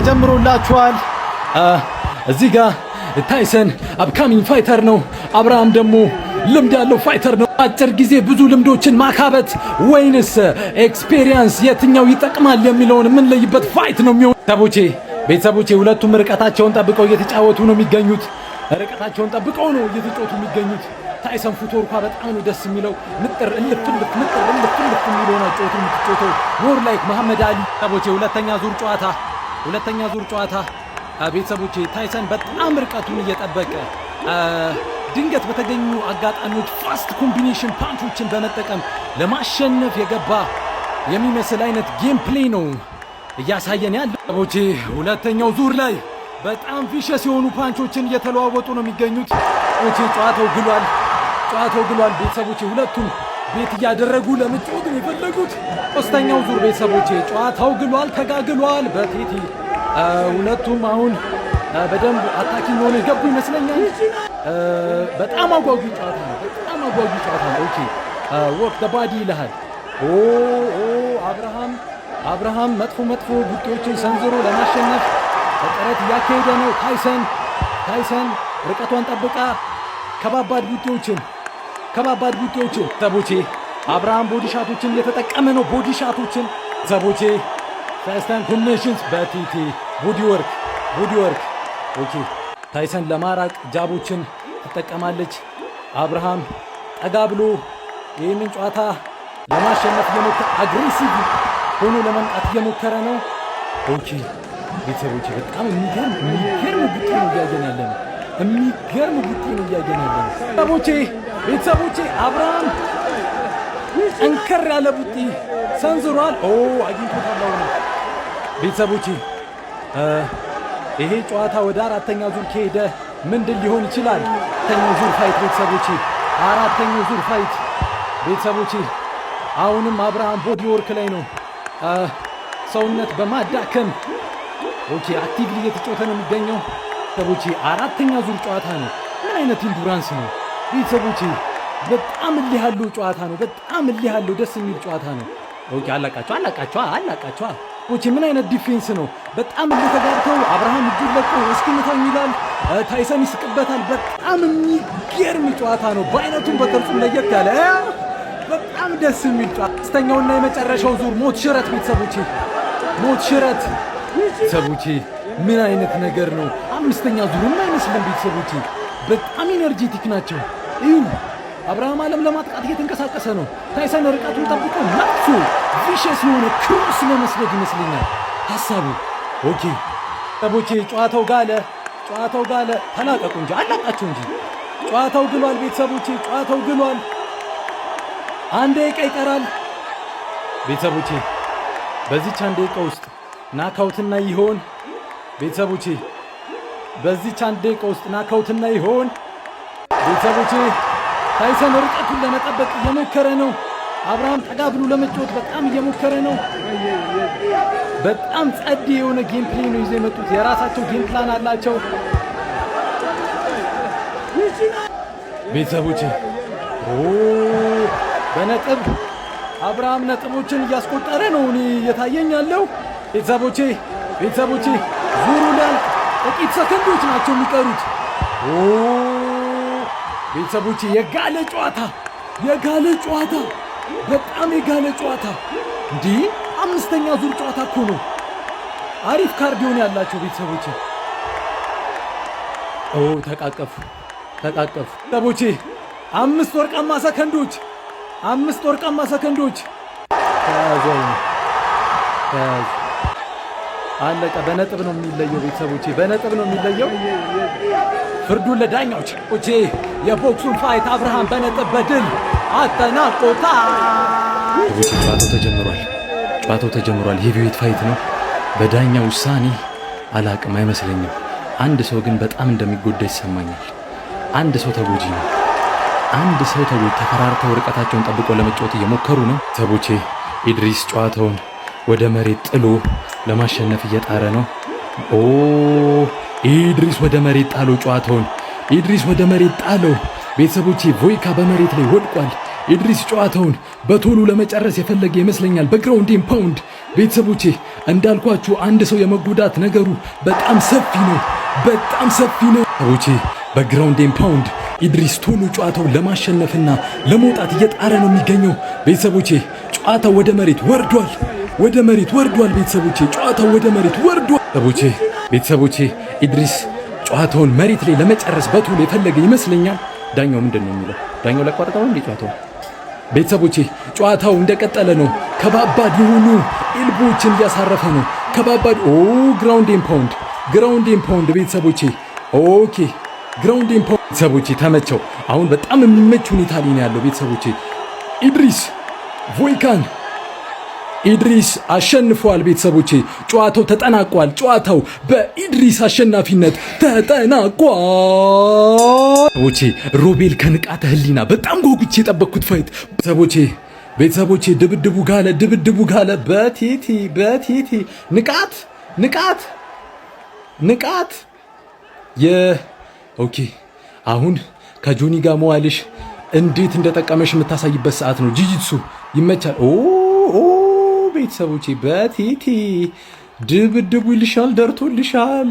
ተጀምሮላችኋል። እዚህ ጋር ታይሰን አፕካሚንግ ፋይተር ነው። አብርሃም ደግሞ ልምድ ያለው ፋይተር ነው። አጭር ጊዜ ብዙ ልምዶችን ማካበት ወይንስ ኤክስፔሪየንስ የትኛው ይጠቅማል የሚለውን የምንለይበት ፋይት ነው የሚሆነው። ቤተሰቦቼ ሁለቱም ርቀታቸውን ጠብቀው እየተጫወቱ ነው የሚገኙት። ርቀታቸውን ጠብቀው ነው እየተጫወቱ የሚገኙት። ታይሰን ፉትወርኳ በጣም ነው ደስ የሚለው። ንጥር እልፍ የሚለው ነው ጫወቱ የምትጫወተው ሞር ላይክ መሐመድ አሊ። ቤተሰቦቼ ሁለተኛ ዙር ጨዋታ ቤተሰቦቼ ታይሰን በጣም ርቀቱን እየጠበቀ ድንገት በተገኙ አጋጣሚዎች ፋስት ኮምቢኔሽን ፓንቾችን በመጠቀም ለማሸነፍ የገባ የሚመስል አይነት ጌም ፕሌይ ነው እያሳየን ያለ። ቤተሰቦቼ ሁለተኛው ዙር ላይ በጣም ቪሸስ የሆኑ ፓንቾችን እየተለዋወጡ ነው የሚገኙት። ጨዋታው ግሏል። ቤተሰቦቼ ሁለቱም ቤት እያደረጉ ለመጫወት ነው የፈለጉት። ሶስተኛው ዙር ቤተሰቦቼ ጨዋታው ግሏል፣ ተጋግሏል በቴቲ ሁለቱም አሁን በደንብ አታኪንግ ሆነ ገቡ ይመስለኛል። በጣም አጓጊ ጨዋታ ነው። ኦኬ ወክ ዘ ባዲ ይልሃል። አብርሃም መጥፎ ቡጢዎችን ሰንዝሮ ለማሸነፍ ጥረት እያካሄደ ነው። ታይሰን ርቀቷን ጠብቃ ከባባድ ቡጢዎችን ዘቦቼ አብርሃም ቦዲ ሻቶችን እየተጠቀመ ነው። ዘቦቼ ታይሰን ኮምቢኔሽንስ በቲቲ ቦዲ ወርክ ኦኬ። ታይሰን ለማራቅ ጃቦችን ትጠቀማለች። አብርሃም ጠጋ ብሎ ይህንን ጨዋታ ለማሸነፍ እየሞከረ አግሬሲቭ ሆኖ ለመምጣት እየሞከረ ነው። ኦኬ ቤተሰቦቼ በጣም የሚገርም ቡጢ ነው እያየን ያለ ነው። ቤተሰቦቼ አብርሃም ጠንከር ያለ ቡጢ ሰንዝሯል። አግኝቶታል ነው ቤተሰቦቼ። ይሄ ጨዋታ ወደ አራተኛ ዙር ከሄደ ምንድን ሊሆን ይችላል? አራተኛው ዙር ፋይት ቤተሰቦቼ አሁንም አብርሃም ቦዲ ወርክ ላይ ነው። ሰውነት በማዳከም አክቲቭሊ እየተጫወተ ነው የሚገኘው። ቤተሰቦቼ አራተኛ ዙር ጨዋታ ነው። ምን አይነት ኢንዱራንስ ነው ቤተሰቦቼ? በጣም እልህ ያለው ጨዋታ ነው። ደስ የሚል ጨዋታ ነው። አላቃቸዋ ምን አይነት ዲፌንስ ነው? በጣም እየተጋርተው አብርሃም እጁን ለቆ እስኪመታኝ ይላል። ታይሰን ይስቅበታል። በጣም የሚገርም ጨዋታ ነው። በአይነቱም በቅርጹም ለየት ያለ በጣም ደስ የሚል ጨዋታ። አምስተኛውና የመጨረሻው ዙር ሞት ሽረት ቤተሰቦቼ ምን አይነት ነገር ነው? አምስተኛ ዙር ምን አይመስልም ቤተሰቦቼ? በጣም ኢነርጄቲክ ናቸው። አብርሃም ዓለም ለማጥቃት እየተንቀሳቀሰ ነው። ታይሰን ርቀቱን ጠብቆ መጥፎ ቪሸስ የሆነ ክሮስ ለመስለድ ይመስለኛል ሐሳቡ። ቤተሰቦቼ ጨዋታው ጋለ። ተላቀቁ እንጂ አላቃቸው እንጂ ጨዋታው ግሏል ቤተሰቦቼ። አንድ ደቂቃ ይቀራል ቤተሰቦቼ። በዚች አንድ ደቂቃ ውስጥ ናካውትና ይሆን ቤተሰቦቼ? ቤተሰቦቼ ታይሰን ርቀቱን ለመጠበቅ እየሞከረ ነው። አብርሃም ጠጋ ብሎ ለመጫወት በጣም እየሞከረ ነው። በጣም ጸድ የሆነ ጌም ፕሌይ ነው ይዘው የመጡት። የራሳቸው ጌም ፕላን አላቸው ቤተሰቦቼ። በነጥብ አብርሃም ነጥቦችን እያስቆጠረ ነው እኔ እየታየኝ ያለው ቤተሰቦቼ። ዙሩ ላይ ጥቂት ሰከንዶች ናቸው የሚቀሩት ቤተሰቦቼ። የጋለ ጨዋታ በጣም የጋለ ጨዋታ እንዲህ አምስተኛ ዙር ጨዋታ እኮ ነው። አሪፍ ካርዲዮን ያላቸው ቤተሰቦቼ። ተቃቀፉ ቤተሰቦቼ። አምስት ወርቃማ ሰከንዶች ተያዙ። አለቀ። በነጥብ ነው የሚለየው ቤተሰቦቼ፣ ፍርዱን ለዳኛዎች የቦክሱን ፋይት አብርሃም በነጥብ በድል አጠናቆታል። ጨዋታው ተጀምሯል። ሄቪዌት ፋይት ነው። በዳኛ ውሳኔ አላቅም አይመስለኝም። አንድ ሰው ግን በጣም እንደሚጎዳ ይሰማኛል። አንድ ሰው ተጎጂ ነው። ተፈራርተው ርቀታቸውን ጠብቀው ለመጫወት እየሞከሩ ነው ቤተሰቦቼ። ኢድሪስ ጨዋታውን ወደ መሬት ጥሎ ለማሸነፍ እየጣረ ነው። ኢድሪስ ወደ መሬት ጣለው ቤተሰቦቼ። ቮይካ በመሬት ላይ ወድቋል። ኢድሪስ ጨዋታውን በቶሎ ለመጨረስ የፈለገ ይመስለኛል። በግራውንድ ኤንድ ፓውንድ ቤተሰቦቼ እንዳልኳችሁ አንድ ሰው የመጎዳት ነገሩ በጣም ሰፊ ነው፣ በጣም ሰፊ ነው። ቤተሰቦቼ በግራውንድ ኤንድ ፓውንድ ኢድሪስ ቶሎ ጨዋታውን ለማሸነፍና ለመውጣት እየጣረ ነው የሚገኘው። ቤተሰቦቼ ጨዋታው ወደ መሬት ወርዷል፣ ወደ መሬት ወርዷል። ቤተሰቦቼ ጨዋታው ወደ መሬት ወርዷል። ቤተሰቦቼ ኢድሪስ ጨዋታውን መሬት ላይ ለመጨረስ በቶሎ የፈለገ ይመስለኛል። ዳኛው ምንድን ነው የሚለው? ዳኛው ላቋርጠው እንዴ ጨዋታው? ቤተሰቦቼ ጨዋታው እንደቀጠለ ነው። ከባባድ የሆኑ ኤልቦችን እያሳረፈ ነው። ከባባድ ግራውንድ ኤንድ ፓውንድ ቤተሰቦቼ ኦኬ ግራውንድ ኤንድ ፓውንድ ቤተሰቦቼ ተመቸው። አሁን በጣም የሚመች ሁኔታ ላይ ነው ያለው። ቤተሰቦቼ ኢድሪስ ቮይካን ኢድሪስ አሸንፏል። ቤተሰቦቼ ጨዋታው ተጠናቋል። ጨዋታው በኢድሪስ አሸናፊነት ተጠናቋል። ሮቤል ከንቃተ ህሊና በጣም ጎጉቼ የጠበቅኩት ፋይት ቤተሰቦቼ ድብድቡ ጋለ በቲቲ ንቃት ኦኬ አሁን ከጆኒ ጋር መዋልሽ እንዴት እንደጠቀመሽ የምታሳይበት ሰዓት ነው። ጂጂትሱ ይመቻል። ቤተሰቦቼ በቲቲ ድብድቡ ይልሻል፣ ደርቶልሻል።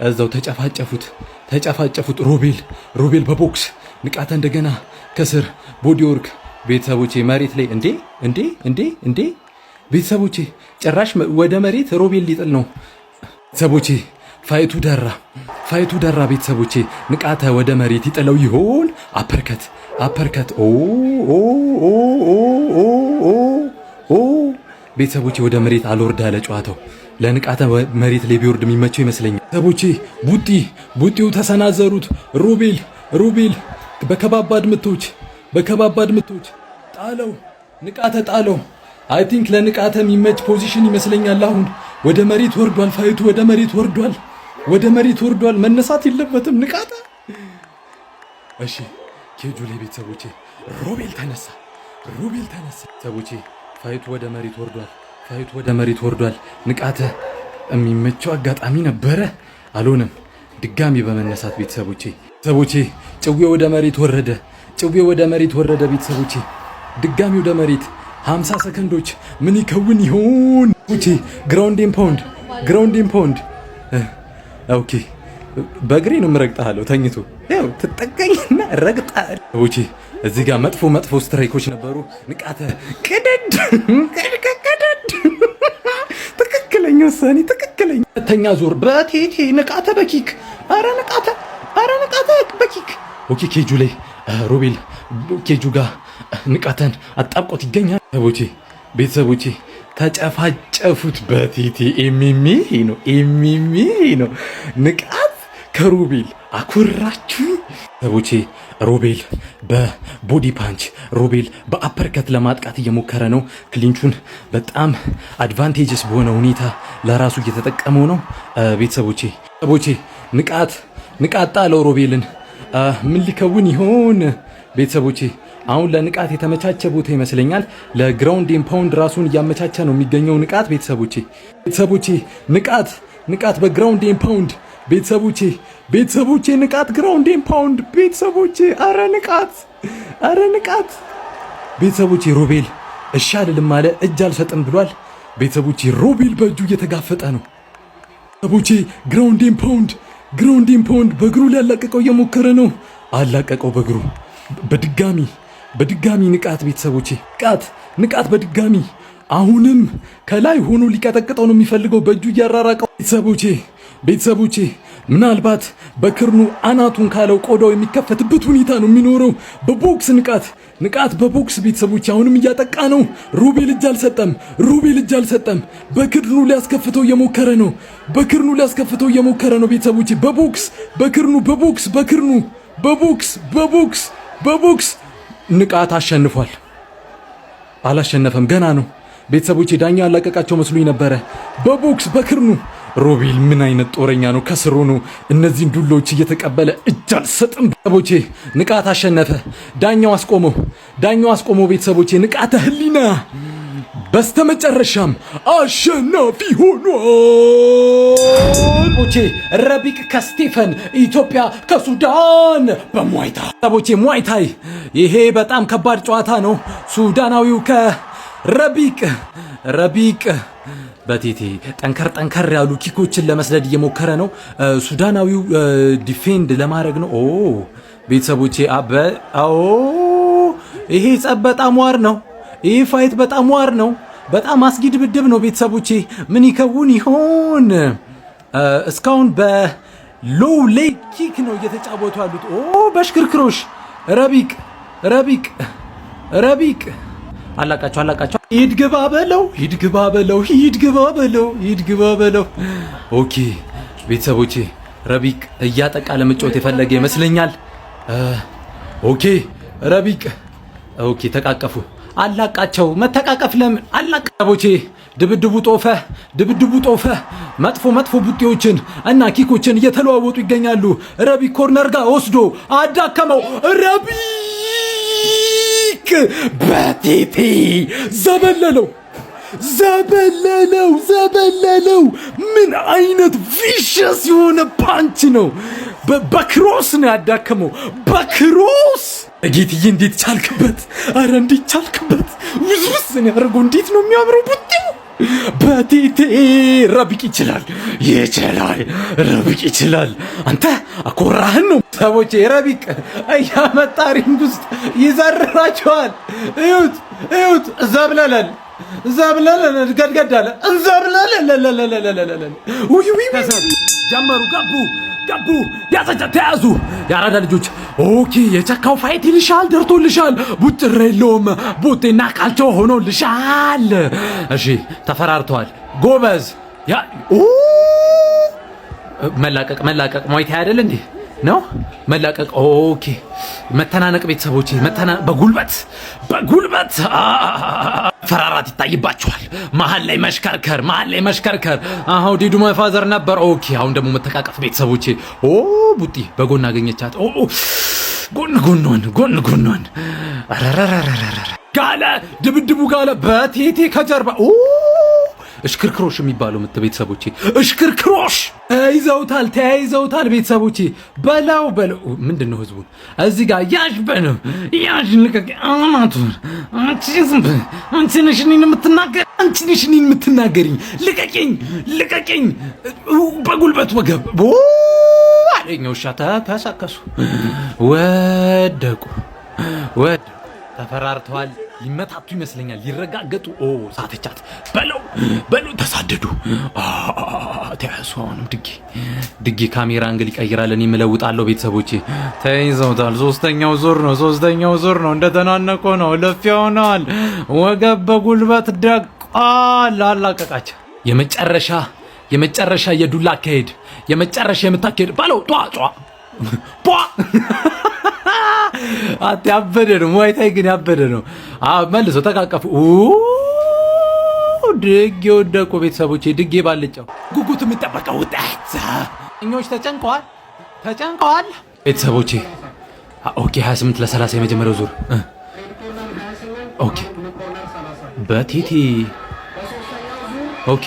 እዛው ተጨፋጨፉት። ሮቤል በቦክስ ንቃተ እንደገና ከስር ቦዲ ወርክ ቤተሰቦቼ መሬት ላይ እንዴ ቤተሰቦቼ ጭራሽ ወደ መሬት ሮቤል ሊጥል ነው። ቤተሰቦቼ ፋይቱ ደራ። ቤተሰቦቼ ንቃተ ወደ መሬት ይጥለው ይሆን? አፐርከት ቤተሰቦቼ ወደ መሬት አልወርድ ያለ ጨዋታው ለንቃተ መሬት ላይ ቢወርድ የሚመቸው ይመስለኛል። ቤተሰቦቼ ቡጢው ተሰናዘሩት። ሮቤል በከባባድ ምቶች ጣለው። ንቃተ ጣለው። አይ ቲንክ ለንቃተ የሚመች ፖዚሽን ይመስለኛል። አሁን ወደ መሬት ወርዷል። ፋይቱ ወደ መሬት ወርዷል። መነሳት የለበትም ንቃተ። እሺ ኬጁ ላይ ቤተሰቦቼ ሮቤል ተነሳ። ቤተሰቦቼ ፋይቱ ወደ መሬት ወርዷል። ንቃተ የሚመቸው አጋጣሚ ነበረ፣ አልሆነም። ድጋሚ በመነሳት ቤተሰቦቼ ጭዌ ወደ መሬት ወረደ። ቤተሰቦቼ ድጋሚ ወደ መሬት 50 ሰከንዶች ምን ይከውን ይሆን? ግራውንድ ኤንድ ፓውንድ ኦኬ በእግሬ ነው የምረግጥሃለሁ። ተኝቶ ያው ትጠቀኝና ረግጣለሁ። እዚህ ጋር መጥፎ ስትራይኮች ነበሩ። ንቃተ ቅደድ ትክክለኛ ውሳኔ ትክክለኛ። ሁለተኛ ዞር በቴቴ ንቃተ በኪክ አረ ንቃተ በኪክ ኦኬ። ኬጁ ላይ ሮቤል ኬጁ ጋር ንቃተን አጣብቆት ይገኛል። ቤተሰቦቼ ተጨፋጨፉት በቴቴ ኤሚሚ ነው ንቃት ከሮቤል አኩራችሁ። ቤተሰቦቼ ሮቤል በቦዲ ፓንች ሮቤል በአፐርከት ለማጥቃት እየሞከረ ነው። ክሊንቹን በጣም አድቫንቴጅስ በሆነ ሁኔታ ለራሱ እየተጠቀመው ነው። ቤተሰቦቼ ንቃት ጣለው ሮቤልን። ምን ሊከውን ይሆን? ቤተሰቦቼ አሁን ለንቃት የተመቻቸ ቦታ ይመስለኛል። ለግራውንድ ኤንድ ፓውንድ ራሱን እያመቻቸ ነው የሚገኘው ንቃት። ቤተሰቦቼ ንቃት በግራውንድ ኤንድ ፓውንድ ቤተሰቦቼ ንቃት ግራውንድ ኤንድ ፓውንድ ቤተሰቦቼ አረ ንቃት ቤተሰቦቼ ሮቤል እሺ አልልም አለ፣ እጅ አልሰጥም ብሏል። ቤተሰቦቼ ሮቤል በእጁ እየተጋፈጠ ነው። ቤተሰቦቼ ግራውንድ ኤንድ ፓውንድ በእግሩ ሊያላቀቀው እየሞከረ ነው። አላቀቀው በእግሩ በድጋሚ ንቃት። ቤተሰቦቼ ንቃት በድጋሚ አሁንም ከላይ ሆኖ ሊቀጠቅጠው ነው የሚፈልገው በእጁ እያራራቀው። ቤተሰቦቼ ምናልባት በክርኑ አናቱን ካለው ቆዳው የሚከፈትበት ሁኔታ ነው የሚኖረው። በቦክስ ንቃት በቦክስ ቤተሰቦቼ አሁንም እያጠቃ ነው። ሮቤል እጅ አልሰጠም። በክርኑ ሊያስከፍተው እየሞከረ ነው። ቤተሰቦቼ በቦክስ ንቃት አሸንፏል። አላሸነፈም፣ ገና ነው። ቤተሰቦቼ ዳኛ ያላቀቃቸው መስሎኝ ነበረ። በቦክስ በክርኑ ሮቤል ምን አይነት ጦረኛ ነው! ከስሩ ነው እነዚህን ዱሎች እየተቀበለ እጅ አልሰጥም። ቤተሰቦቼ ንቃት አሸነፈ። ዳኛው አስቆመው። ቤተሰቦቼ ንቃተ ህሊና በስተመጨረሻም አሸናፊ ሆኗል። ረቢቅ ከስቴፈን፣ ኢትዮጵያ ከሱዳን በሙዋይታይ። ቤተሰቦቼ ሙዋይታይ ይሄ በጣም ከባድ ጨዋታ ነው። ሱዳናዊው ረቢቅ በቴቴ ጠንከር ያሉ ኪኮችን ለመስደድ እየሞከረ ነው። ሱዳናዊው ዲፌንድ ለማድረግ ነው። ቤተሰቦቼ ይሄ ጸብ በጣም ዋር ነው። ይሄ ፋይት በጣም ዋር ነው። በጣም አስጊ ድብድብ ነው። ቤተሰቦቼ ምን ይከውን ይሆን? እስካሁን በሎው ሌግ ኪክ ነው እየተጫወቱ ያሉት። በሽክርክሮሽ ረቢቅ አላቃቸው ሂድ ግባ በለው። ኦኬ ቤተሰቦቼ ረቢቅ እያጠቃ ለመጫወት የፈለገ ይመስለኛል። ኦኬ ረቢቅ ተቃቀፉ። አላቃቸው መተቃቀፍ ለምን አላቃቦቼ። ድብድቡ ጦፈ። መጥፎ ቡጤዎችን እና ኪኮችን እየተለዋወጡ ይገኛሉ። ረቢቅ ኮርነር ጋር ወስዶ አዳከመው። ረቢቅ በቴቴ ዘበለለው። ምን አይነት ቪሸስ የሆነ ፓንች ነው! በክሮስ ነው ያዳከመው። በክሮስ ጌትዬ እንዴት ቻልክበት? አረ እንዴት ቻልክበት? ውዝውዝ ነው ያደርገው። እንዴት ነው የሚያምረው ቡጢው! በቴቴ ረቢቅ ይችላል። አንተ አኮራህን ነው ሰዎች። ረቢቅ እያመጣ ሪንግ ውስጥ ይዘርራቸዋል። እዩት ዘብለለል ገድገድ አለ። ጀመሩ ገቡ ተያዙ። የአራዳ ልጆች ኦኬ። የቸካው ፋይት ይልሻል፣ ደርቶልሻል። ቡጥር የለውም። ቡጤና ካልቸው ሆኖልሻል። እሺ ተፈራርተዋል። ጎበዝ መላቀቅ ሞይታ አይደል እንዴ ነው መላቀቅ። ኦኬ መተናነቅ ቤተሰቦቼ፣ በጉልበት ፈራራት ይታይባቸዋል። መሀል ላይ መሽከርከር። አሁን ዲዱ ማፋዘር ነበር። ኦኬ አሁን ደግሞ መተቃቀፍ ቤተሰቦቼ። ቡጢ በጎን አገኘቻት። ጎን ጋለ። ድብድቡ ጋለ። በቴቴ ከጀርባ እሽክርክሮሽ የሚባለው ቤተሰቦቼ፣ እሽክርክሮሽ ተያይዘውታል ቤተሰቦቼ። በላው ምንድነው ህዝቡን እዚህ ጋር ያዥ ልቀቅ። አማቱን አንቺ ነሽ እኔን የምትናገሪኝ። ልቀቂኝ። በጉልበት ወገብ አለኝ። ውሻ ተሳከሱ፣ ወደቁ። ተፈራርተዋል። ሊመታቱ ይመስለኛል፣ ሊረጋገጡ። ሳተቻት። በለው ተሳደዱ። ተያዙ። አሁንም ድጌ ካሜራ እንግል ይቀይራል። እኔ እለውጣለሁ ቤተሰቦቼ። ተይዘውታል። ሶስተኛው ዙር ነው። እንደተናነቆ ነው። ለፊያ ሆነዋል። ወገብ በጉልበት ደቋል። አላቀቃቸው። የመጨረሻ የዱላ አካሄድ፣ የመጨረሻ የምታካሄድ በለው ጧ ያበደ ነው። ሙዋይታይ ግን ያበደ ነው። መልሶ ተቃቀፉ። ድጌ ወደቁ ቤተሰቦቼ። ድጌ ባልጫው ጉጉት የሚጠበቀው ውጤት። እኞች ተጨንቀዋል ቤተሰቦቼ። ኦኬ 28 ለ30 የመጀመሪያው ዙር። ኦኬ በቴቴ ኦኬ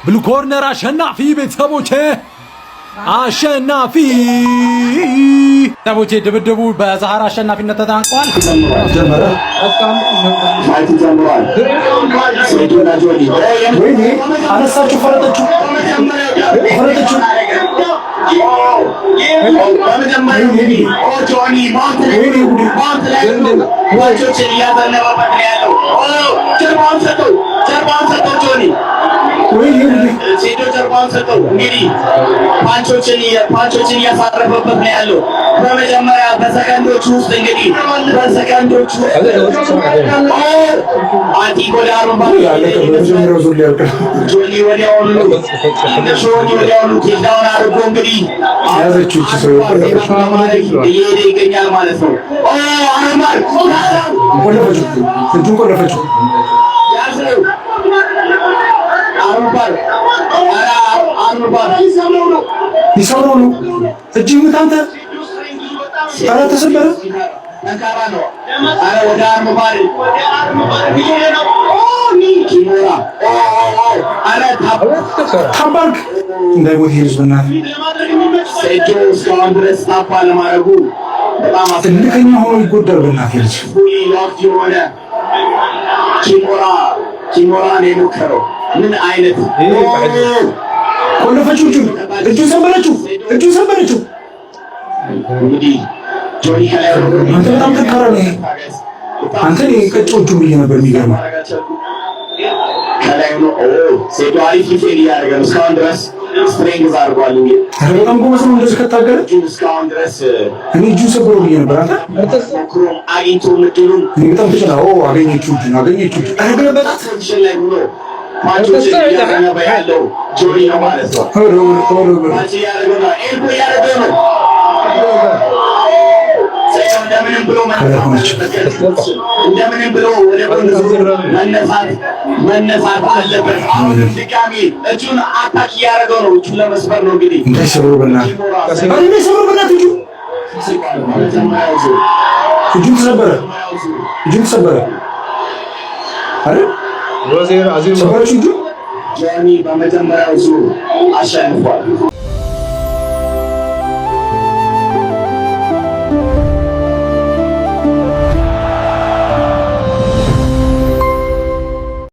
ብሉ ኮርነር አሸናፊ ቤተሰቦቼ፣ ቤተሰቦቼ። ድብድቡ በዛህራ አሸናፊነት ተጠናቋል። አነሳችሁ፣ ፈረጠችሁ። ሴቶች ጀርባውን ሰጠው። እንግዲህ ፓንቾችን እያሳረፈበት ነው ያለው። በመጀመሪያ በሰከንዶች ውስጥ አንቲጎዳሩ ጆኒ ወዲያውኑ ቴክዳውን አድርጎ እንግዲህ እየሄደ ይገኛል ማለት ነው። ቆለፈችው ይሰብረው ነው። እጅ ምታንተ ተሰበረ። ጠንካራ ነው። አረ ወደ አርም ባሪ ኪሞራ አረ ታባርክ እንዳይሞት ይልስ በእናትህ ሴጆ እስካሁን ድረስ ታፓ ለማድረጉ በጣም ትልከኛ ሆኖ ይጎዳል። በእናትህ ልጅ ሎክድ የሆነ ኪሞራን የሞከረው ምን አይነት ቆለፈችው። እጁን ሰበረችው። እንግዲህ ጆኒ ከላይ አንተ በጣም ጠንካራ ነህ። አንተ ቀጮቹ ብዬ ነበር የሚገርመው ከላይ ነው። ሴቶ አሪፍ ዲፌንድ እያደረገ ነው እስካሁን ድረስ ስትሬንግዝ አድርጓል። ኧረ በጣም ጎበዝ ነው። እንደዚህ ከታገለ እስካሁን ድረስ እኔ እጁን ሰበሮ ብዬ ነበር። አንተ ሞክሮም አግኝቶ ምድሉን በጣም ተጨና አገኘችው። ኧረ ገለበጣት ፖዚሽን ላይ ሆኖ ማቾችን እያገነበ ያለው ጆኒ ነው ማለት ነው። ማች እያደረገ ነው። ኤልቦ እያደረገ ነው። እንደምንም ብሎ ወደ ጎን መነሳት አለበት። አሁን ድጋሚ እጁን አታክ እያደረገው ነው። እጁን ለመስበር ነው እንግዲህ እንዳይሰብሩ በእናትህ እጁን ተሰበረ አይደል? ጆኒ በመጀመሪያው ዙር አሸንፏል።